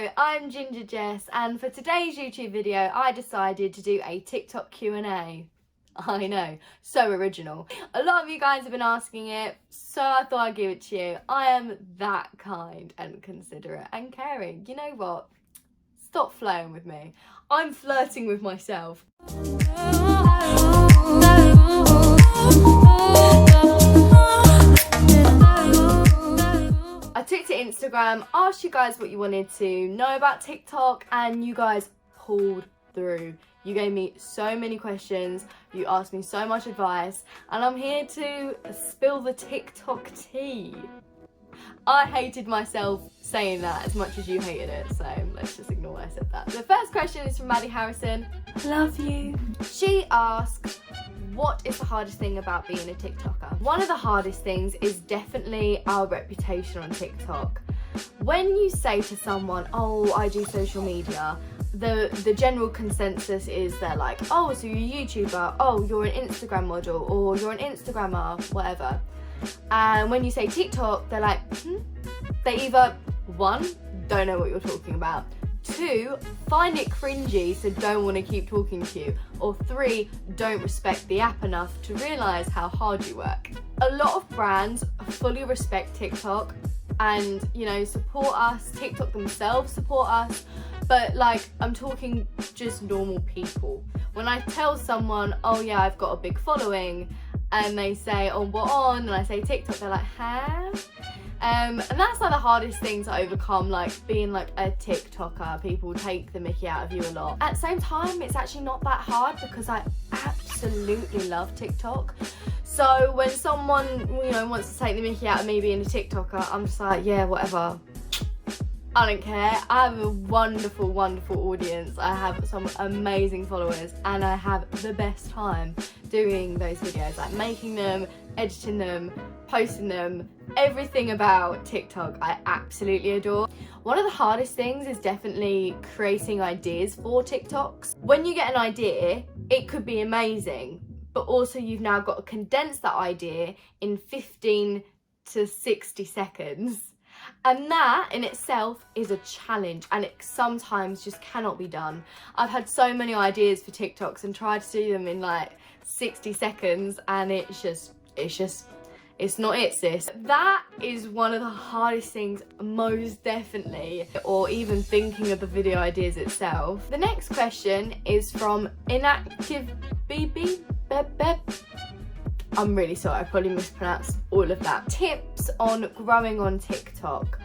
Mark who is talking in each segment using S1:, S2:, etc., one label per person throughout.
S1: Hello, I'm Ginger Jess, and for today's YouTube video I decided to do a TikTok Q&A. I know, so original. A lot of you guys have been asking it, so I thought I'd give it to you. I am that kind and considerate and caring. You know what? Stop flirting with me. I'm flirting with myself. I took to Instagram, asked you guys what you wanted to know about TikTok, and you guys pulled through. You gave me so many questions, you asked me so much advice, and I'm here to spill the TikTok tea. I hated myself saying that as much as you hated it, so let's just ignore I said that. The first question is from Maddie Harrison. Love you. She asks, what is the hardest thing about being a TikToker? One of the hardest things is definitely our reputation on TikTok. When you say to someone, oh, I do social media, the general consensus is they're like, oh, so you're a YouTuber, oh, you're an Instagram model, or you're an Instagrammer, whatever. And when you say TikTok, they're like, They either, one, don't know what you're talking about, two, find it cringy so don't want to keep talking to you, or three, don't respect the app enough to realise how hard you work. A lot of brands fully respect TikTok and, you know, support us. TikTok themselves support us, but like, I'm talking just normal people. When I tell someone, oh yeah, I've got a big following, and they say, oh, what on? And I say TikTok, they're like, huh? And that's like the hardest thing to overcome, like being like a TikToker. People take the mickey out of you a lot. At the same time, it's actually not that hard because I absolutely love TikTok. So when someone, you know, wants to take the mickey out of me being a TikToker, I'm just like, yeah, whatever. I don't care. I have a wonderful, wonderful audience. I have some amazing followers and I have the best time doing those videos, like making them, editing them, posting them. Everything about TikTok I absolutely adore. One of the hardest things is definitely creating ideas for TikToks. When you get an idea, it could be amazing, but also you've now got to condense that idea in 15 to 60 seconds. And that in itself is a challenge, and it sometimes just cannot be done. I've had so many ideas for TikToks and tried to do them in like 60 seconds and it's not it, sis. That is one of the hardest things, most definitely, or even thinking of the video ideas itself. The next question is from Inactive BB. I'm really sorry, I probably mispronounced all of that. Tips on growing on TikTok.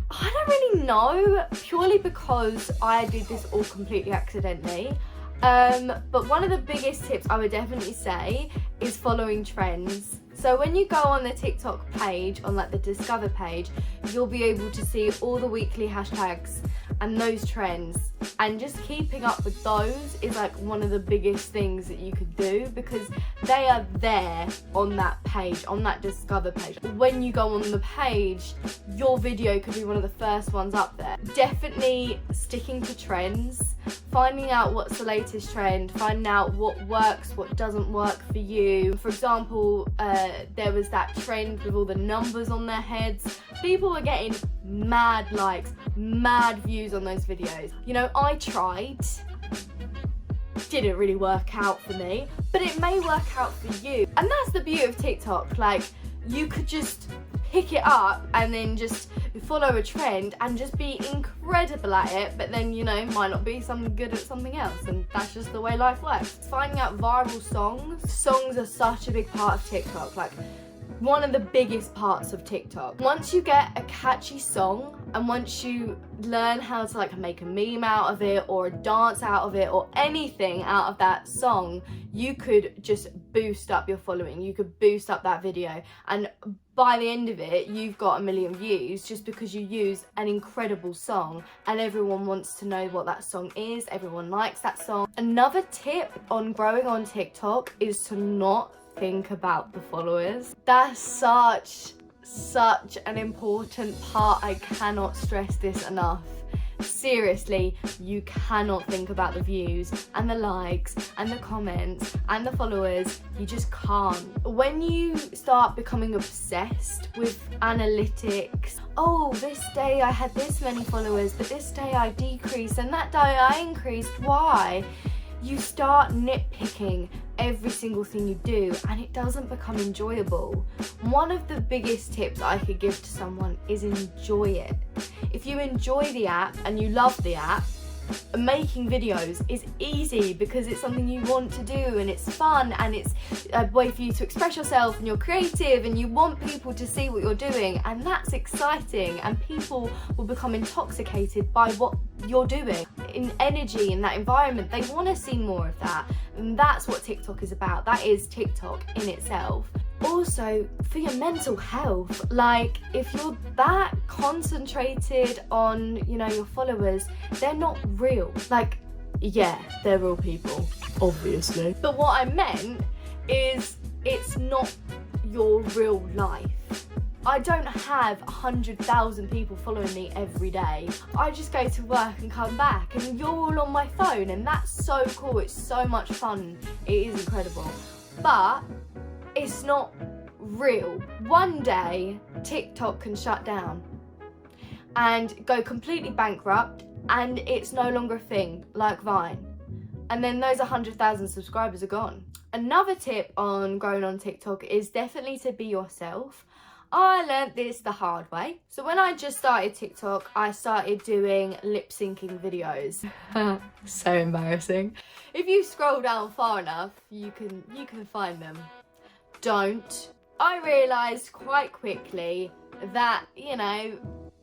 S1: I don't really know, purely because I did this all completely accidentally. But one of the biggest tips I would definitely say is following trends. So when you go on the TikTok page, on like the Discover page, you'll be able to see all the weekly hashtags and those trends, and just keeping up with those is like one of the biggest things that you could do, because they are there on that page, on that Discover page. When you go on the page, your video could be one of the first ones up there. Definitely sticking to trends, finding out what's the latest trend, finding out what works, what doesn't work for you. For example, there was that trend with all the numbers on their heads. People were getting mad likes, mad views on those videos. You know, I tried, didn't really work out for me, but it may work out for you. And that's the beauty of TikTok. Like, you could just pick it up and then just follow a trend and just be incredible at it, but then, you know, might not be something good at something else, and that's just the way life works. Finding out viral songs. Songs are such a big part of TikTok, like one of the biggest parts of TikTok. Once you get a catchy song, and once you learn how to like make a meme out of it, or a dance out of it, or anything out of that song, you could just boost up your following. You could boost up that video, and by the end of it, you've got 1 million views just because you use an incredible song and everyone wants to know what that song is. Everyone likes that song. Another tip on growing on TikTok is to not think about the followers. That's such an important part. I cannot stress this enough. Seriously, you cannot think about the views and the likes and the comments and the followers. You just can't. When you start becoming obsessed with analytics, oh, this day I had this many followers, but this day I decreased and that day I increased, why? You start nitpicking every single thing you do and it doesn't become enjoyable. One of the biggest tips I could give to someone is enjoy it. If you enjoy the app and you love the app, making videos is easy because it's something you want to do and it's fun and it's a way for you to express yourself and you're creative and you want people to see what you're doing, and that's exciting, and people will become intoxicated by what you're doing. In energy in that environment, they want to see more of that, and that's what TikTok is about. That is TikTok in itself. Also, for your mental health, like if you're that concentrated on, you know, your followers, they're not real. Like, yeah, they're real people, obviously. But what I meant is it's not your real life. I don't have 100,000 people following me every day. I just go to work and come back and you're all on my phone, and that's so cool. It's so much fun. It is incredible. But it's not real. One day, TikTok can shut down and go completely bankrupt and it's no longer a thing, like Vine. And then those 100,000 subscribers are gone. Another tip on growing on TikTok is definitely to be yourself. I learnt this the hard way. So when I just started TikTok, I started doing lip syncing videos. So embarrassing. If you scroll down far enough, you can find them. Don't. I realised quite quickly that, you know,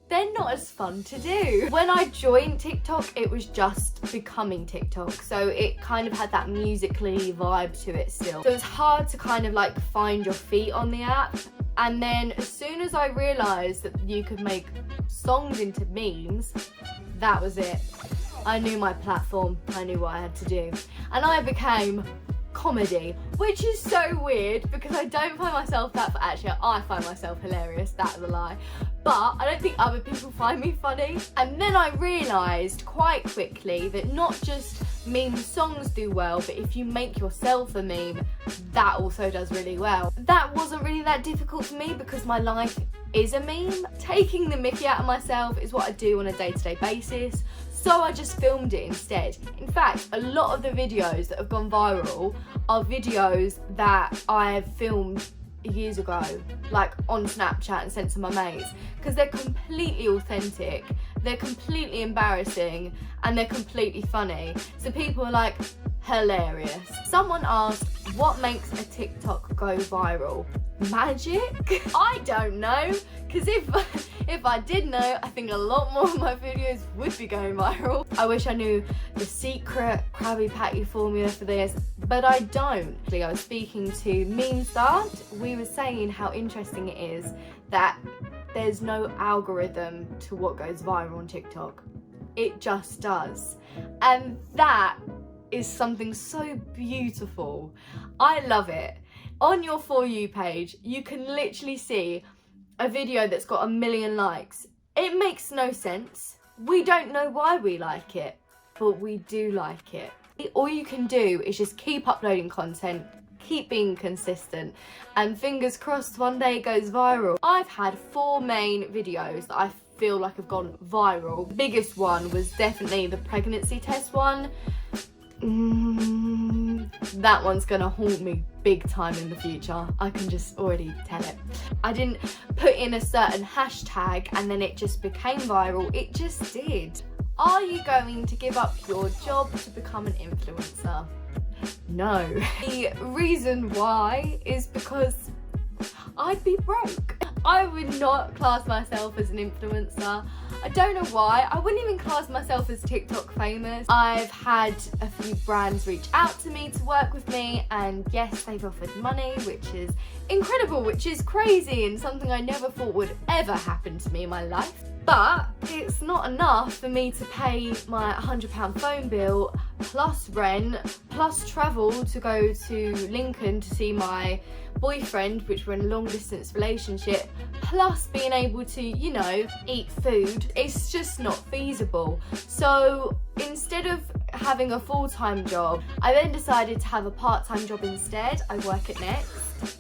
S1: they're not as fun to do. When I joined TikTok, it was just becoming TikTok, so it kind of had that musically vibe to it still. So it's hard to kind of like find your feet on the app. And then as soon as I realised that you could make songs into memes, that was it. I knew my platform, I knew what I had to do. And I became comedy, which is so weird because I don't find myself that, actually I find myself hilarious, that's a lie, but I don't think other people find me funny. And then I realised quite quickly that not just meme songs do well, but if you make yourself a meme, that also does really well. That wasn't really that difficult for me because my life is a meme. Taking the mickey out of myself is what I do on a day-to-day basis, so I just filmed it instead. In fact, a lot of the videos that have gone viral are videos that I've filmed years ago, like on Snapchat and sent to my mates, because they're completely authentic, they're completely embarrassing, and they're completely funny. So people are like, hilarious. Someone asked, what makes a TikTok go viral? Magic? I don't know, because if I did know, I think a lot more of my videos would be going viral. I wish I knew the secret Krabby Patty formula for this, but I don't. I was speaking to Meme Start. We were saying how interesting it is that there's no algorithm to what goes viral on TikTok. It just does. And that is something so beautiful. I love it. On your For You page, you can literally see a video that's got 1 million likes. It makes no sense. We don't know why we like it, but we do like it. All you can do is just keep uploading content, keep being consistent, and fingers crossed one day it goes viral. I've had 4 main videos that I feel like have gone viral. The biggest one was definitely the pregnancy test one. That one's gonna haunt me big time in the future. I can just already tell it. I didn't put in a certain hashtag and then it just became viral. It just did. Are you going to give up your job to become an influencer? No. The reason why is because I'd be broke. I would not class myself as an influencer. I don't know why. I wouldn't even class myself as TikTok famous. I've had a few brands reach out to me to work with me, and yes, they've offered money, which is incredible, which is crazy and something I never thought would ever happen to me in my life. But it's not enough for me to pay my £100 phone bill, plus rent, plus travel to go to Lincoln to see my boyfriend, which we're in a long distance relationship, plus being able to, you know, eat food, it's just not feasible. So instead of having a full-time job, I then decided to have a part-time job instead. I work at Next.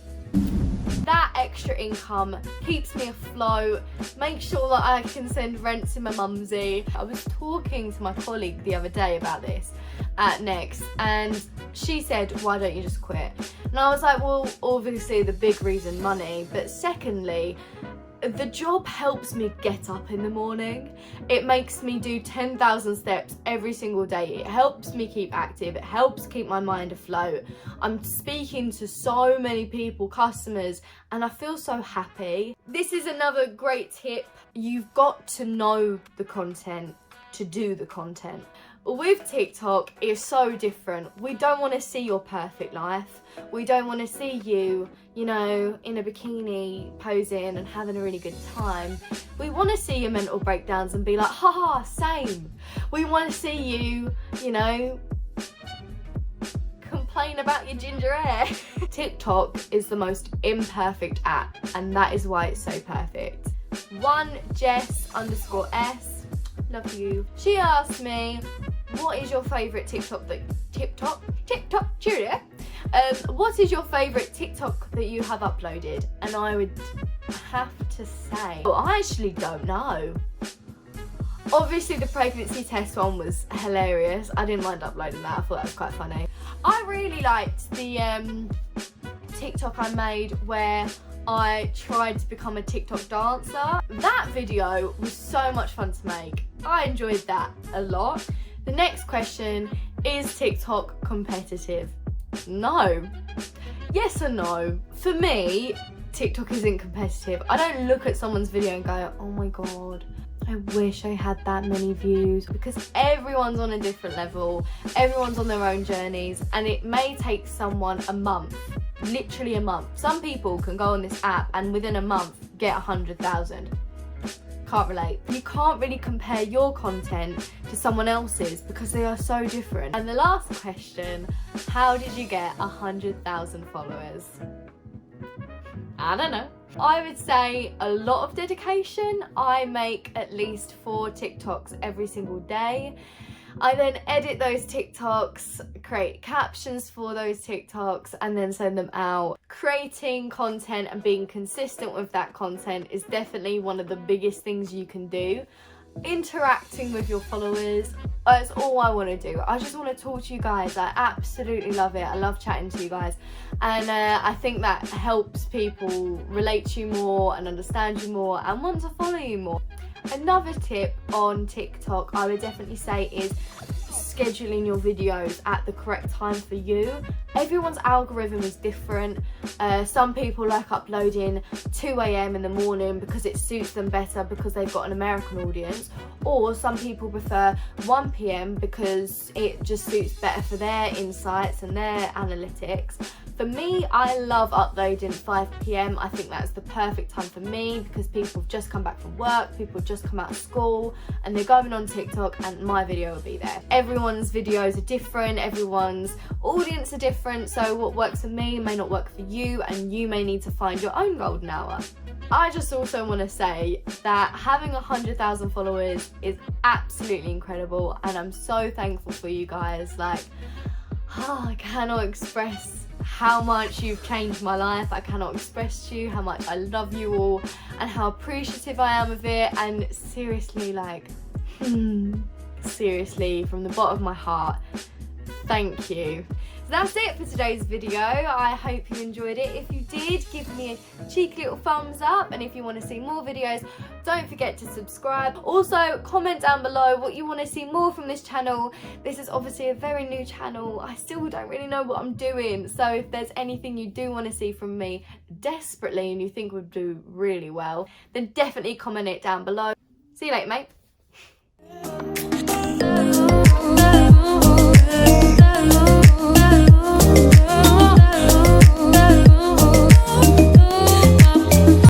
S1: That extra income keeps me afloat, makes sure that I can send rent to my mumsy. I was talking to my colleague the other day about this at Next, and she said, why don't you just quit? And I was like, well, obviously the big reason, money, but secondly, the job helps me get up in the morning. It makes me do 10,000 steps every single day. It helps me keep active. It helps keep my mind afloat. I'm speaking to so many people, customers, and I feel so happy. This is another great tip. You've got to know the content to do the content. With TikTok, it's so different. We don't want to see your perfect life. We don't want to see you, you know, in a bikini posing and having a really good time. We want to see your mental breakdowns and be like, haha, same. We want to see you, you know, complain about your ginger hair. TikTok is the most imperfect app, and that is why it's so perfect. Jess_S, love you. She asked me, what is your favourite TikTok cheerio. What is your favourite TikTok that you have uploaded? And I would have to say, well, I actually don't know. Obviously the pregnancy test one was hilarious. I didn't mind uploading that. I thought that was quite funny. I really liked the TikTok I made where I tried to become a TikTok dancer. That video was so much fun to make. I enjoyed that a lot. The next question, is TikTok competitive? No. Yes and no. For me, TikTok isn't competitive. I don't look at someone's video and go, oh my god, I wish I had that many views, because everyone's on a different level, everyone's on their own journeys, and it may take someone a month, literally a month. Some people can go on this app and within a month get 100,000. Can't relate. You can't really compare your content to someone else's because they are so different. And the last question, how did you get 100,000 followers? I don't know. I would say a lot of dedication. I make at least 4 TikToks every single day. I then edit those TikToks, create captions for those TikToks, and then send them out. Creating content and being consistent with that content is definitely one of the biggest things you can do. Interacting with your followers, that's all I want to do. I just want to talk to you guys. I absolutely love it. I love chatting to you guys, and I think that helps people relate to you more and understand you more and want to follow you more. Another tip on TikTok I would definitely say is scheduling your videos at the correct time for you. Everyone's algorithm is different. Some people like uploading 2 AM in the morning because it suits them better because they've got an American audience, or some people prefer 1 PM because it just suits better for their insights and their analytics. For me, I love uploading 5 PM. I think that's the perfect time for me because people have just come back from work, people have just come out of school, and they're going on TikTok and my video will be there. Everyone's videos are different, everyone's audience are different, so what works for me may not work for you, and you may need to find your own golden hour. I just also want to say that having 100,000 followers is absolutely incredible, and I'm so thankful for you guys. Like, I cannot express how much you've changed my life. I cannot express to you how much I love you all and how appreciative I am of it, and seriously, like, seriously, from the bottom of my heart, thank you. So that's it for today's video. I hope you enjoyed it. If you did, give me a cheeky little thumbs up, and if you want to see more videos, don't forget to subscribe. Also, comment down below what you want to see more from this channel. This is obviously a very new channel. I still don't really know what I'm doing, so if there's anything you do want to see from me desperately and you think would do really well, then definitely comment it down below. See you later, mate.